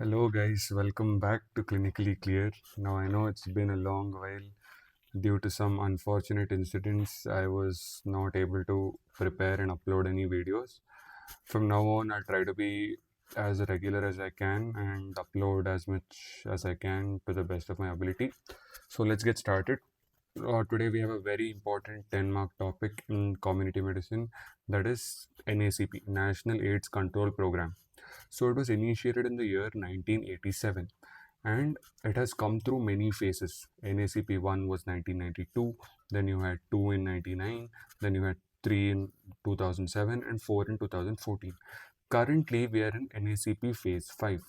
Hello, guys. Welcome back to Clinically Clear. Now, I know it's been a long while. Due to some unfortunate incidents, I was not able to prepare and upload any videos. From now on, I'll try to be as regular as I can and upload as much as I can to the best of my ability. So, let's get started. Today, we have a very important 10-mark topic in community medicine, that is NACP, National AIDS Control Program. So it was initiated in the year 1987 and it has come through many phases. NACP 1 was 1992, then you had 2 in 99, then you had 3 in 2007 and 4 in 2014. Currently, we are in NACP phase 5.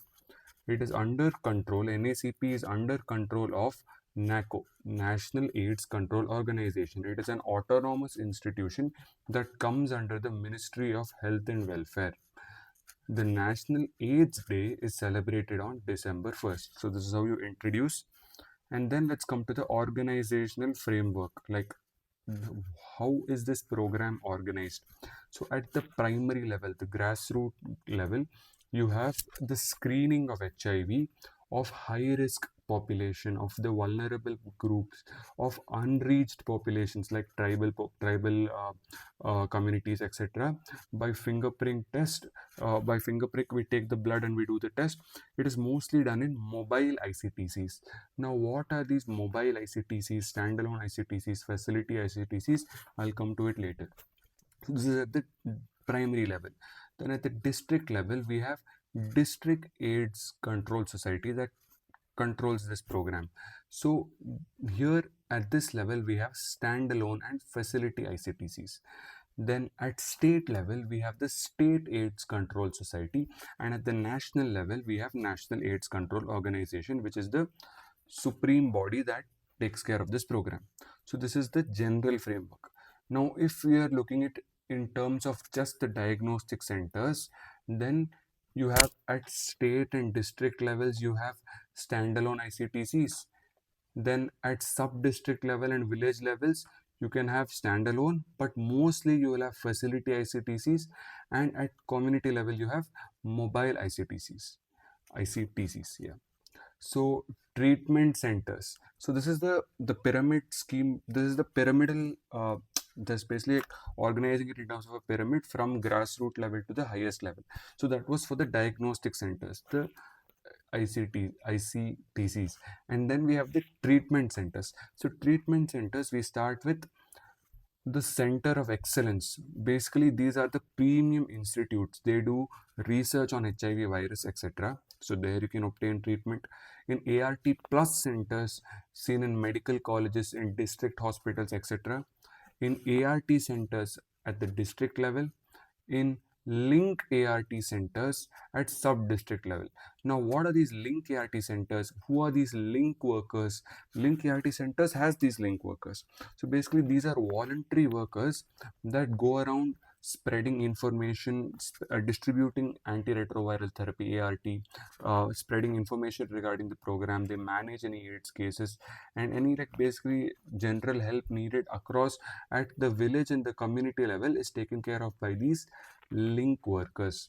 It is under control. NACP is under control of NACO, National AIDS Control Organization. It is an autonomous institution that comes under the Ministry of Health and Welfare. The National AIDS Day is celebrated on December 1st. So this is how you introduce. And then let's come to the organizational framework. Like, how is this program organized? So at the primary level, the grassroots level, you have the screening of HIV, of high risk population, of the vulnerable groups, of unreached populations like tribal communities, etc. By fingerprint test, by fingerprick we take the blood and we do the test. It is mostly done in mobile ICTCs. Now, what are these mobile ICTCs, standalone ICTCs, facility ICTCs? I'll come to it later. So this is at the primary level. Then at the district level, we have District AIDS Control Society that controls this program. So here at this level, we have standalone and facility ICTCs. Then at state level, we have the State AIDS Control Society, and at the national level, we have National AIDS Control Organization, which is the supreme body that takes care of this program. So this is the general framework. Now, if we are looking at in terms of just the diagnostic centers, then you have at state and district levels, you have standalone ICTCs. Then at sub-district level and village levels, you can have standalone, but mostly you will have facility ICTCs, and at community level, you have mobile ICTCs, yeah. So treatment centers. So this is the pyramid scheme. This is the pyramidal. Just basically organizing it in terms of a pyramid from grassroots level to the highest level. So that was for the diagnostic centers, the ICTCs, and then we have the treatment centers. So treatment centers, we start with the center of excellence. Basically, these are the premium institutes. They do research on HIV virus, etc. So there you can obtain treatment. In ART plus centers seen in medical colleges, in district hospitals, etc. In ART centers at the district level, in link ART centers at sub-district level. Now, what are these link ART centers? Who are these link workers? Link ART centers has these link workers. So basically, these are voluntary workers that go around spreading information, distributing antiretroviral therapy, ART, spreading information regarding the program. They manage any AIDS cases and any like basically general help needed across at the village and the community level is taken care of by these link workers.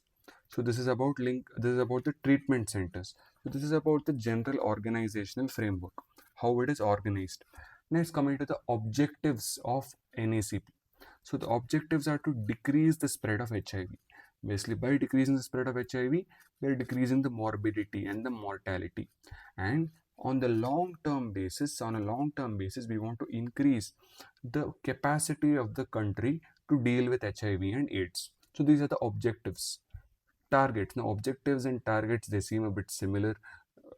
So this is about the treatment centers. So this is about the general organizational framework, how it is organized. Next, coming to the objectives of NACP. So the objectives are to decrease the spread of HIV. Basically, by decreasing the spread of HIV, they're decreasing the morbidity and the mortality. And on a long-term basis, we want to increase the capacity of the country to deal with HIV and AIDS. So these are the objectives. Targets. Now, objectives and targets, they seem a bit similar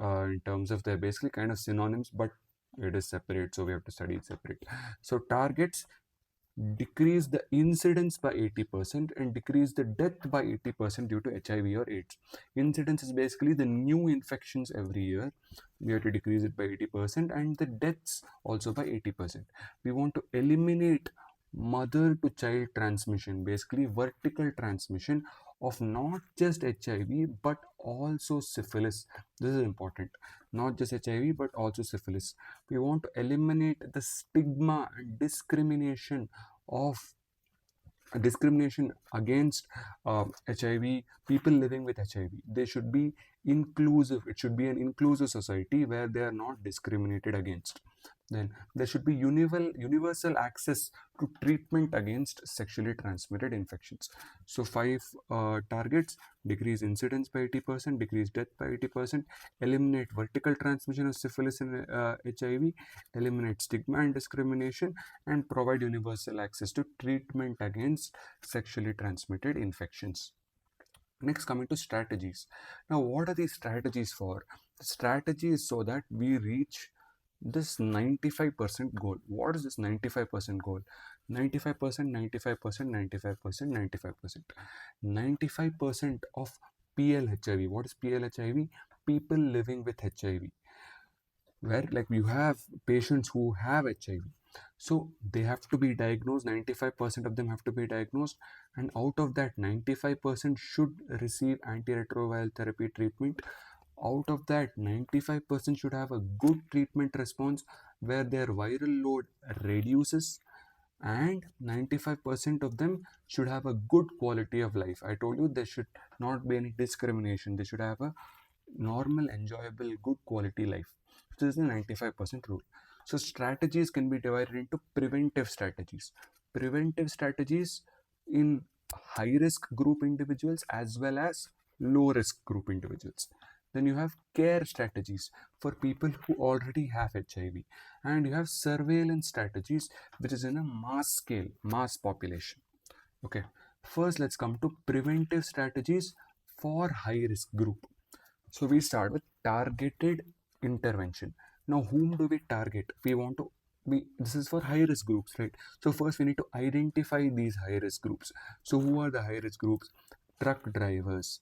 in terms of they're basically kind of synonyms, but it is separate, so we have to study it separate. So targets: decrease the incidence by 80% and decrease the death by 80% due to HIV or AIDS. Incidence is basically the new infections every year. We have to decrease it by 80% and the deaths also by 80%. We want to eliminate mother to child transmission, basically vertical transmission of not just HIV but also syphilis. This is important. Not just HIV but also syphilis. We want to eliminate the stigma and discrimination of discrimination against HIV, people living with HIV. They should be inclusive. It should be an inclusive society where they are not discriminated against. Then there should be universal access to treatment against sexually transmitted infections. So five targets: decrease incidence by 80%, decrease death by 80%, eliminate vertical transmission of syphilis and HIV, eliminate stigma and discrimination, and provide universal access to treatment against sexually transmitted infections. Next, coming to strategies. Now, what are these strategies for? The strategy is so that we reach this 95% goal. What is this 95% goal? 95%, 95%, 95%, 95%. 95% of PLHIV. What is PLHIV? People living with HIV. Where like you have patients who have HIV. So they have to be diagnosed, 95% of them have to be diagnosed, and out of that 95% should receive antiretroviral therapy treatment. Out of that 95% should have a good treatment response where their viral load reduces, and 95% of them should have a good quality of life. I told you there should not be any discrimination. They should have a normal, enjoyable, good quality life. So this is the 95% rule. So strategies can be divided into preventive strategies. Preventive strategies in high risk group individuals as well as low risk group individuals. Then you have care strategies for people who already have HIV, and you have surveillance strategies, which is in a mass scale, mass population. Okay, first let's come to preventive strategies for high risk group. So we start with targeted intervention. Now, whom do we target? We want to this is for high risk groups, right? So first we need to identify these high risk groups. So who are the high risk groups? Truck drivers,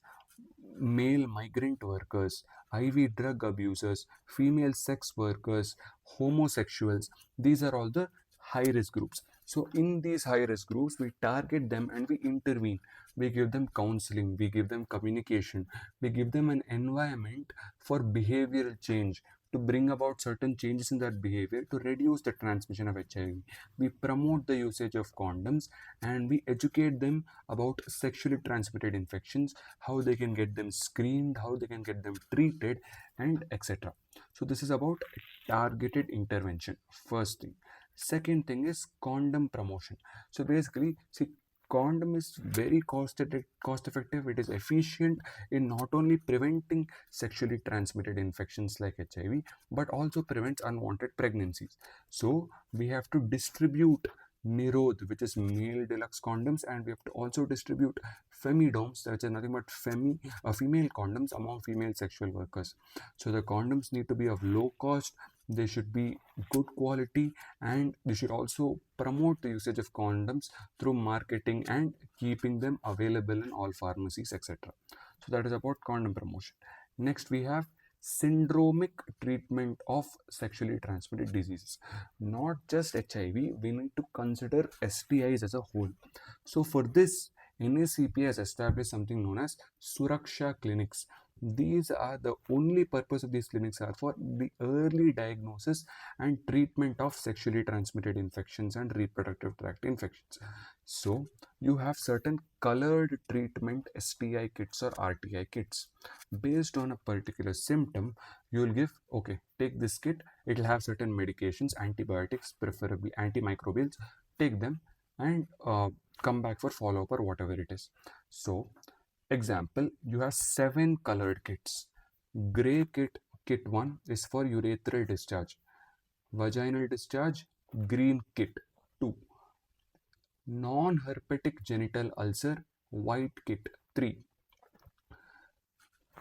male migrant workers, IV drug abusers, female sex workers, homosexuals. These are all the high risk groups. So in these high risk groups, we target them and we intervene. We give them counseling, we give them communication, we give them an environment for behavioral change to bring about certain changes in their behavior to reduce the transmission of HIV. We promote the usage of condoms and we educate them about sexually transmitted infections, how they can get them screened, how they can get them treated, and etc. So this is about targeted intervention, first thing. Second thing is condom promotion. So basically, see, condom is very cost effective. It is efficient in not only preventing sexually transmitted infections like HIV, but also prevents unwanted pregnancies. So we have to distribute Nirod, which is male deluxe condoms, and we have to also distribute Femidoms, which is nothing but female condoms among female sexual workers. So the condoms need to be of low cost, they should be good quality, and they should also promote the usage of condoms through marketing and keeping them available in all pharmacies, etc. So that is about condom promotion. Next we have syndromic treatment of sexually transmitted diseases. Not just HIV, we need to consider STIs as a whole. So for this, NACP has established something known as Suraksha clinics. These are the only purpose of these clinics are for the early diagnosis and treatment of sexually transmitted infections and reproductive tract infections. So you have certain colored treatment STI kits or RTI kits. Based on a particular symptom, you will give, okay, take this kit, it will have certain medications, antibiotics, preferably antimicrobials, take them and come back for follow-up or whatever it is. So example, you have 7 colored kits. Gray kit 1 is for urethral discharge. Vaginal discharge, green kit 2. Non-herpetic genital ulcer, white kit 3.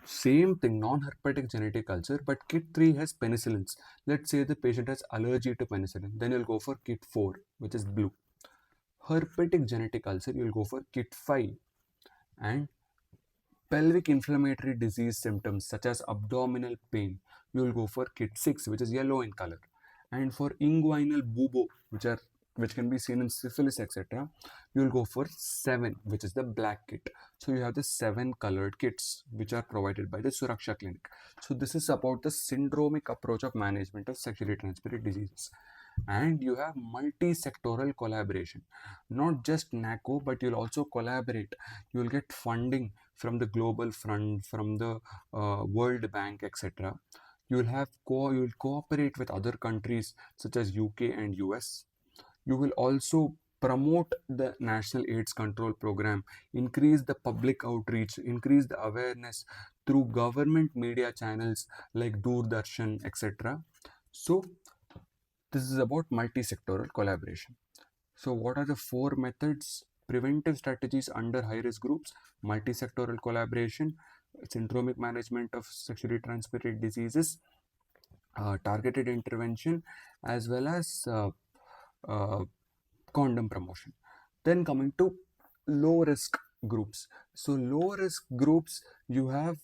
Same thing, non-herpetic genital ulcer, but kit 3 has penicillins. Let's say the patient has allergy to penicillin, then you'll go for kit 4, which is blue. Herpetic genital ulcer, you'll go for kit 5. And pelvic inflammatory disease symptoms such as abdominal pain, you will go for kit 6, which is yellow in color. And for inguinal bubo, which can be seen in syphilis, etc., you will go for 7, which is the black kit. So you have the 7 colored kits which are provided by the Suraksha clinic. So this is about the syndromic approach of management of sexually transmitted diseases. And you have multi-sectoral collaboration, not just NACO, but you'll also collaborate. You'll get funding from the Global Fund, from the World Bank, etc. You'll cooperate with other countries such as UK and US. You will also promote the National AIDS Control Program, increase the public outreach, increase the awareness through government media channels like Doordarshan, etc. So this is about multi-sectoral collaboration. So what are the four methods? Preventive strategies under high-risk groups, multi-sectoral collaboration, syndromic management of sexually transmitted diseases, targeted intervention, as well as uh, condom promotion. Then coming to low risk groups. So low risk groups, you have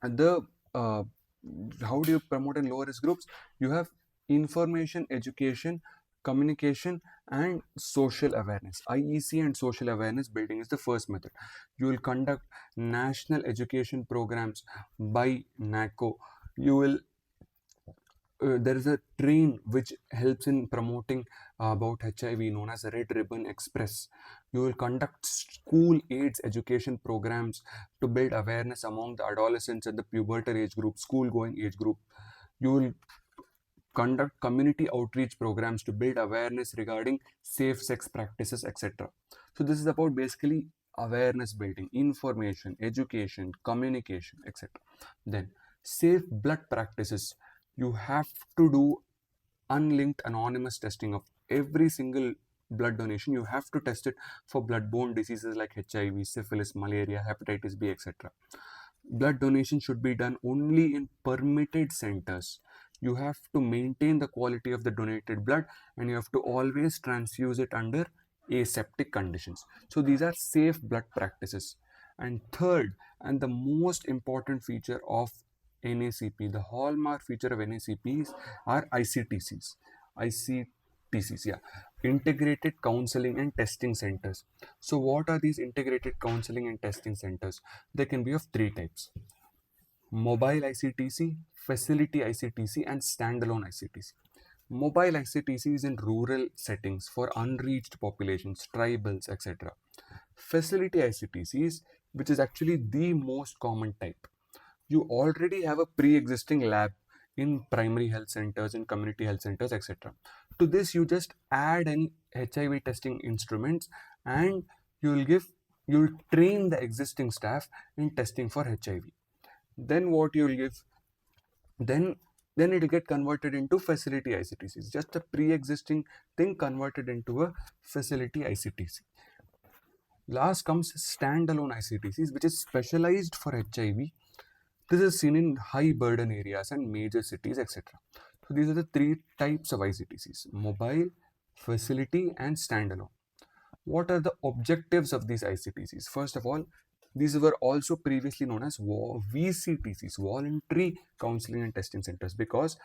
the how do you promote in low risk groups? You have information, education, communication, and social awareness. IEC and social awareness building is the first method. You will conduct national education programs by NACO. You will there is a train which helps in promoting about HIV known as Red Ribbon Express. You will conduct school AIDS education programs to build awareness among the adolescents and the pubertal age group, school going age group. You will conduct community outreach programs to build awareness regarding safe sex practices, etc. So this is about basically awareness building, information, education, communication, etc. Then safe blood practices. You have to do unlinked anonymous testing of every single blood donation. You have to test it for bloodborne diseases like HIV, syphilis, malaria, hepatitis B, etc. Blood donation should be done only in permitted centers. You have to maintain the quality of the donated blood, and you have to always transfuse it under aseptic conditions. So these are safe blood practices. And third, and the most important feature of NACP, the hallmark feature of NACPs are ICTCs. ICTCs, yeah. Integrated Counseling and Testing Centers. So what are these integrated counseling and testing centers? They can be of three types: mobile ICTC, facility ICTC, and standalone ICTC. Mobile ICTC is in rural settings for unreached populations, tribals, etc. Facility ICTCs, which is actually the most common type. You already have a pre-existing lab in primary health centers, in community health centers, etc. To this, you just add any HIV testing instruments, and you'll train the existing staff in testing for HIV. Then what you'll give, then it'll get converted into facility ICTCs, just a pre-existing thing converted into a facility ICTC. Last comes standalone ICTCs, which is specialized for HIV. This is seen in high burden areas and major cities, etc. So these are the three types of ICTCs: mobile, facility, and standalone. What are the objectives of these ICTCs? First of all, these were also previously known as VCTCs, voluntary counseling and testing centers, because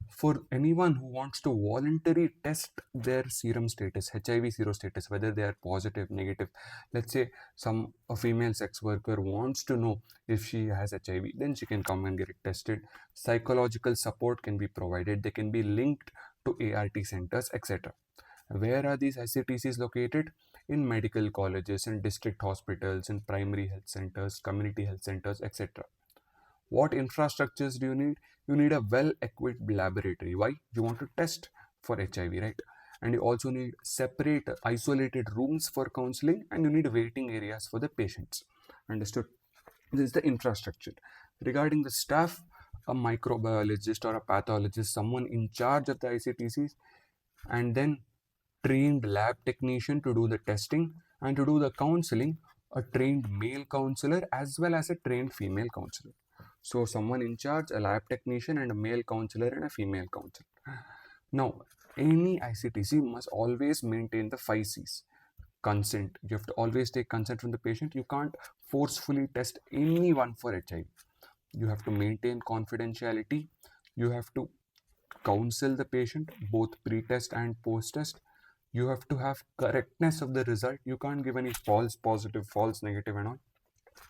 for anyone who wants to voluntarily test their serum status, HIV serostatus, whether they are positive, negative, let's say a female sex worker wants to know if she has HIV, then she can come and get it tested. Psychological support can be provided. They can be linked to ART centers, etc. Where are these ICTCs located? In medical colleges, in district hospitals, in primary health centers, community health centers, etc. What infrastructures do you need? You need a well-equipped laboratory. Why? You want to test for HIV, right? And you also need separate, isolated rooms for counseling, and you need waiting areas for the patients. Understood? This is the infrastructure. Regarding the staff, a microbiologist or a pathologist, someone in charge of the ICTCs, and then trained lab technician to do the testing, and to do the counseling, a trained male counselor as well as a trained female counselor. So someone in charge, a lab technician, and a male counselor and a female counselor. Now, any ICTC must always maintain the 5 C's. Consent. You have to always take consent from the patient. You can't forcefully test anyone for HIV. You have to maintain confidentiality. You have to counsel the patient both pre-test and post-test. You have to have correctness of the result. You can't give any false positive, false negative and all.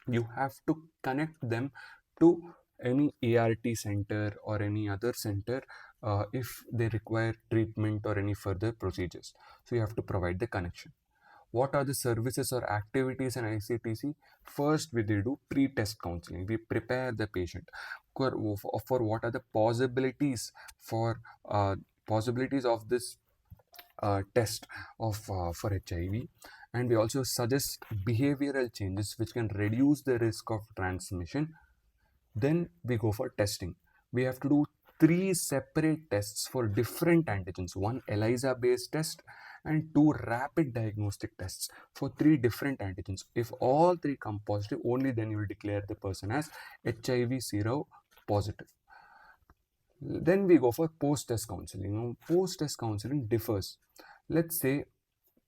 You have to connect them to any ART center or any other center if they require treatment or any further procedures. So you have to provide the connection. What are the services or activities in ICTC? First, we do pre-test counseling. We prepare the patient for what are the possibilities for possibilities of this test of for HIV, and we also suggest behavioral changes which can reduce the risk of transmission. Then we go for testing. We have to do 3 separate tests for different antigens, one ELISA based test and 2 rapid diagnostic tests for 3 different antigens. If all 3 come positive, only then you will declare the person as HIV sero positive. Then we go for post-test counseling. Post-test counseling differs. Let's say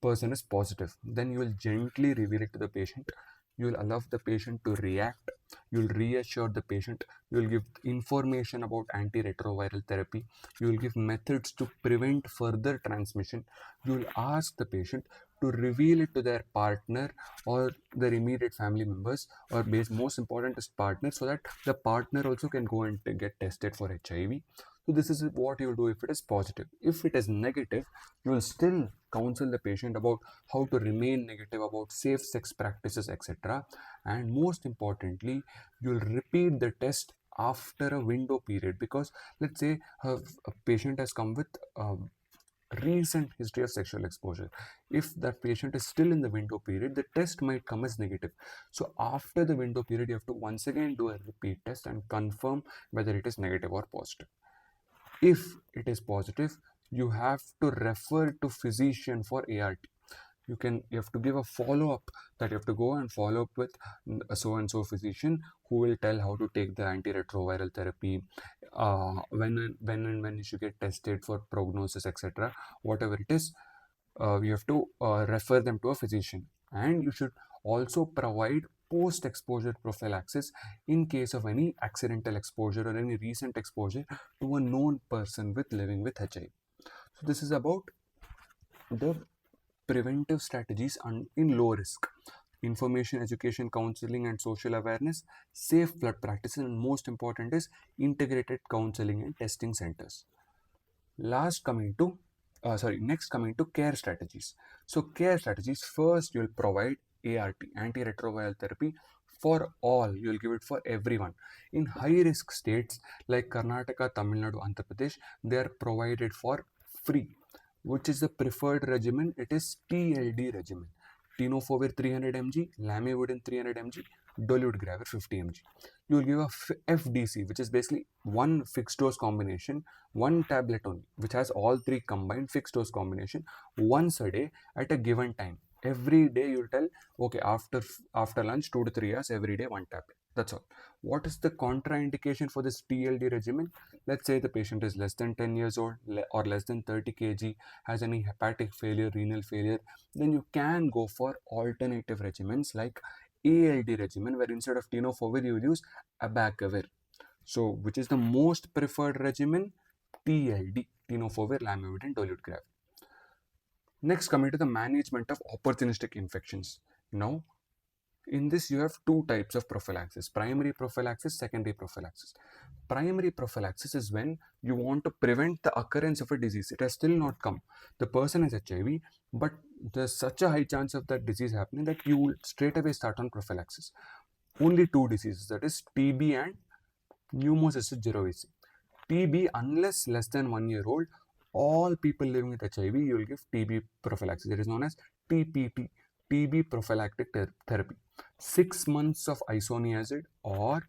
person is positive, then you will gently reveal it to the patient. You will allow the patient to react. You will reassure the patient. You will give information about antiretroviral therapy. You will give methods to prevent further transmission. You will ask the patient to reveal it to their partner or their immediate family members, or most important is partner, so that the partner also can go and get tested for HIV. So this is what you will do if it is positive. If it is negative, you will still counsel the patient about how to remain negative, about safe sex practices, etc. And most importantly, you will repeat the test after a window period, because let's say a patient has come with recent history of sexual exposure. If that patient is still in the window period, the test might come as negative. So after the window period, you have to once again do a repeat test and confirm whether it is negative or positive. If it is positive, you have to refer to physician for ART. You have to give a follow-up, that you have to go and follow up with a so and so physician who will tell how to take the antiretroviral therapy, when you should get tested for prognosis, etc. Whatever it is, you have to refer them to a physician. And you should also provide post-exposure prophylaxis in case of any accidental exposure or any recent exposure to a known person living with HIV. So this is about the preventive strategies in low risk: information, education, counseling, and social awareness, safe blood practices, and most important is integrated counseling and testing centers. Next coming to care strategies. So care strategies, first you'll provide ART, antiretroviral therapy, for all. You'll give it for everyone. In high risk states like Karnataka, Tamil Nadu, Andhra Pradesh, they are provided for free. Which is the preferred regimen? It is TLD regimen. Tenofovir 300 mg, lamivudine 300 mg, dolutegravir 50 mg. You will give a FDC, which is basically one fixed dose combination, one tablet only, which has all 3 combined fixed dose combination once a day at a given time. Every day you will tell, okay, after lunch 2 to 3 hours, every day one tablet. That's all. What is the contraindication for this TLD regimen? Let's say the patient is less than 10 years old or less than 30 kg, has any hepatic failure, renal failure, then you can go for alternative regimens like ALD regimen, where instead of tenofovir you will use abacavir. So which is the most preferred regimen? TLD, tenofovir, lamivudine, dolutegravir. Next, coming to the management of opportunistic infections. Now, in this you have 2 types of prophylaxis: primary prophylaxis, secondary prophylaxis. Primary prophylaxis is when you want to prevent the occurrence of a disease. It has still not come. The person has HIV, but there's such a high chance of that disease happening that you will straight away start on prophylaxis. Only 2 diseases, that is TB and pneumocystis jirovecii. TB, unless less than 1 year old, all people living with HIV, you will give TB prophylaxis. It is known as TPT, TB prophylactic therapy. 6 months of isoniazid or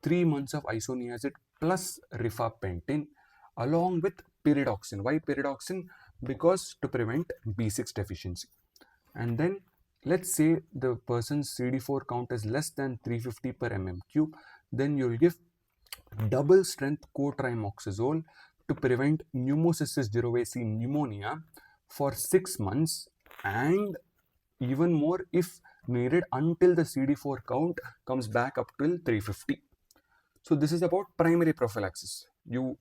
3 months of isoniazid plus rifampicin along with pyridoxine. Why pyridoxine? Because to prevent B6 deficiency. And then let's say the person's CD4 count is less than 350 per mm³, then you will give double strength cotrimoxazole to prevent pneumocystis jirovecii pneumonia for 6 months, and even more if needed until the CD4 count comes back up till 350. So this is about primary prophylaxis. You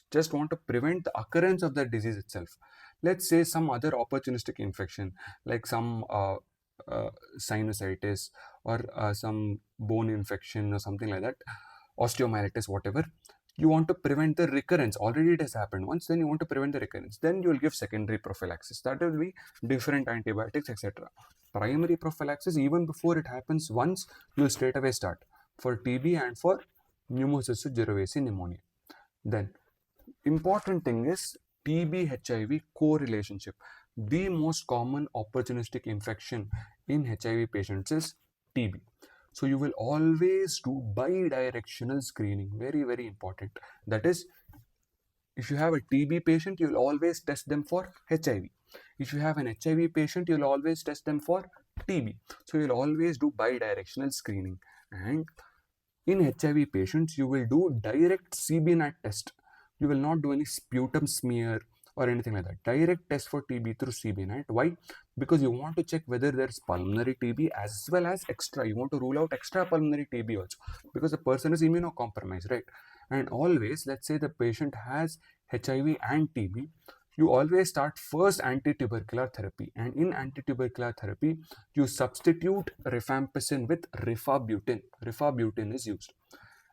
just want to prevent the occurrence of that disease itself. Let's say some other opportunistic infection like some sinusitis or some bone infection or something like that, osteomyelitis, whatever. You want to prevent the recurrence. Already it has happened once, then you want to prevent the recurrence. Then you will give secondary prophylaxis. That will be different antibiotics, etc. Primary prophylaxis, even before it happens once, you will straight away start for TB and for pneumocystis jirovecii pneumonia. Then, important thing is TB HIV correlationship. The most common opportunistic infection in HIV patients is TB. So you will always do bidirectional screening. Very, very important. That is, if you have a TB patient, you will always test them for HIV. If you have an HIV patient, you will always test them for TB. So you will always do bidirectional screening. And in HIV patients, you will do direct CB-NAT test. You will not do any sputum smear or anything like that. Direct test for TB through CB-NAT. Why? Because you want to check whether there is pulmonary TB as well as extra. You want to rule out extra pulmonary TB also, because the person is immunocompromised, right? And always, let's say the patient has HIV and TB, you always start first anti-tubercular therapy, and in anti-tubercular therapy you substitute rifampicin with rifabutin. Rifabutin is used,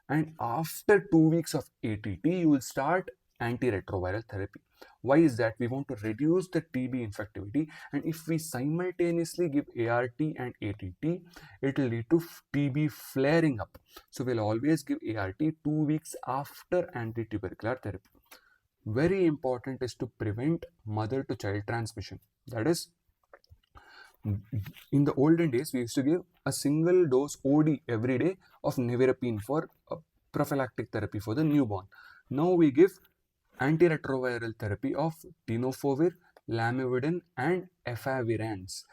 and after 2 weeks of ATT you will start antiretroviral therapy. Why is that? We want to reduce the TB infectivity, and if we simultaneously give ART and ATT, it will lead to TB flaring up. So we'll always give ART 2 weeks after anti-tubercular therapy. Very important is to prevent mother to child transmission. That is, in the olden days we used to give a single dose OD every day of nevirapine for prophylactic therapy for the newborn. Now we give antiretroviral therapy of tenofovir, lamivudine and efavirenz.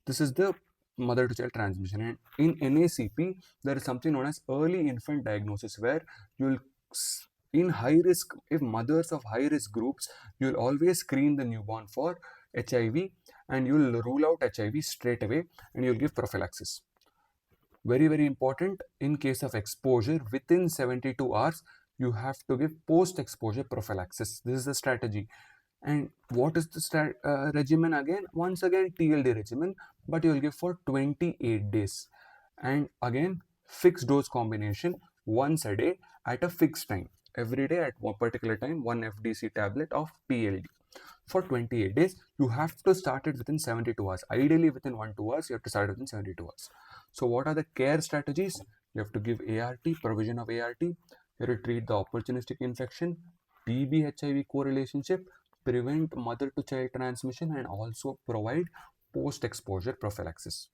This is the mother to child transmission. And in NACP there is something known as early infant diagnosis, where you will, in high risk, if mothers of high risk groups, you will always screen the newborn for HIV and you will rule out HIV straight away and you will give prophylaxis. Very, very important, in case of exposure within 72 hours, you have to give post-exposure prophylaxis. This is the strategy. And what is the regimen again? Once again, TLD regimen, but you will give for 28 days. And again, fixed dose combination once a day at a fixed time. Every day at one particular time, one FDC tablet of TLD. For 28 days, you have to start it within 72 hours. Ideally, within 1-2 hours, you have to start within 72 hours. So what are the care strategies? You have to give ART, provision of ART. You have to treat the opportunistic infection, TB HIV correlationship, prevent mother to child transmission, and also provide post-exposure prophylaxis.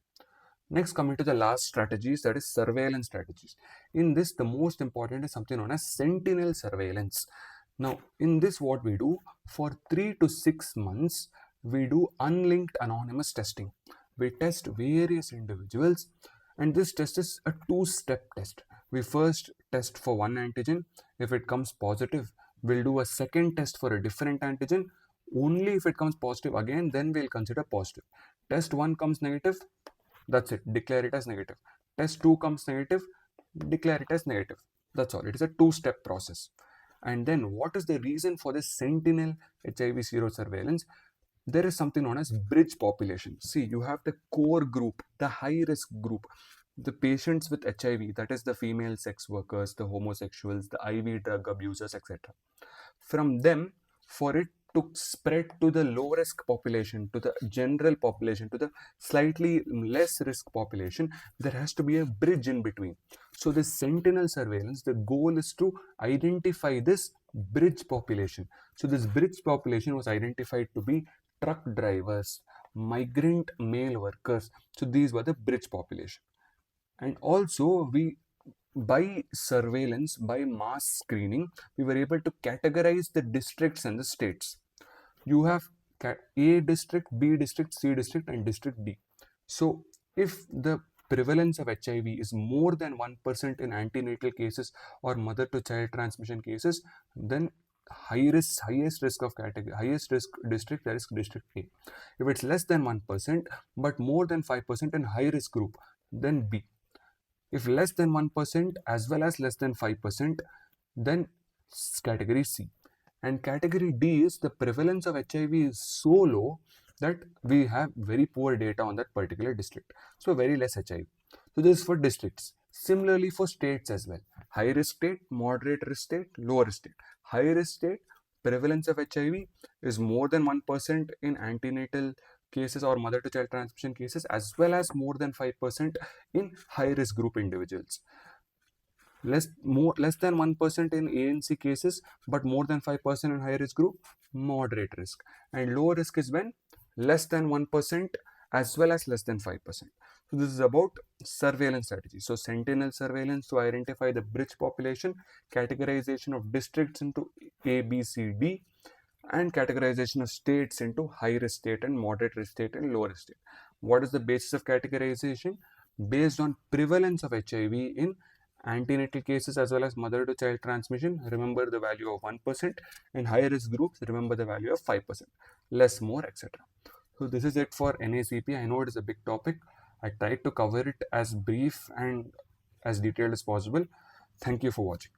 Next, coming to the last strategies, that is surveillance strategies. In this, the most important is something known as sentinel surveillance. Now, in this, what we do, for 3 to 6 months, we do unlinked anonymous testing. We test various individuals, and this test is a 2-step test. We first test for one antigen. If it comes positive, we'll do a second test for a different antigen. Only if it comes positive again, then we'll consider positive. Test 1 comes negative, that's it, declare it as negative. Test 2 comes negative, declare it as negative. That's all. It is a 2-step process. And then what is the reason for this sentinel HIV serosurveillance? There is something known as bridge population. See, you have the core group, the high risk group, the patients with HIV, that is the female sex workers, the homosexuals, the IV drug abusers, etc. From them, for it to spread to the low risk population, to the general population, to the slightly less risk population, there has to be a bridge in between. So this sentinel surveillance, the goal is to identify this bridge population. So this bridge population was identified to be truck drivers, migrant male workers. So these were the bridge population. And also by surveillance, by mass screening, we were able to categorize the districts and the states. You have A district, B district, C district and district D. So if the prevalence of HIV is more than 1% in antenatal cases or mother to child transmission cases, then highest risk of category, highest risk district, that is district A. If it's less than 1% but more than 5% in high risk group, then B. If less than 1% as well as less than 5%, then category C. And category D is the prevalence of HIV is so low that we have very poor data on that particular district. So very less HIV. So this is for districts. Similarly for states as well. high risk state, moderate risk state, low risk state. High risk state, prevalence of HIV is more than 1% in antenatal cases or mother to child transmission cases, as well as more than 5% in high risk group individuals. Less than 1% in ANC cases, but more than 5% in high risk group, moderate risk. And low risk is when less than 1% as well as less than 5%. So this is about surveillance strategy. So sentinel surveillance to identify the bridge population, categorization of districts into A, B, C, D, and categorization of states into high risk state and moderate risk state and low risk state. What is the basis of categorization? Based on prevalence of HIV in antenatal cases as well as mother to child transmission, remember the value of 1%. In high risk groups, remember the value of 5%, less, more, etc. So this is it for NACP. I know it is a big topic. I tried to cover it as brief and as detailed as possible. Thank you for watching.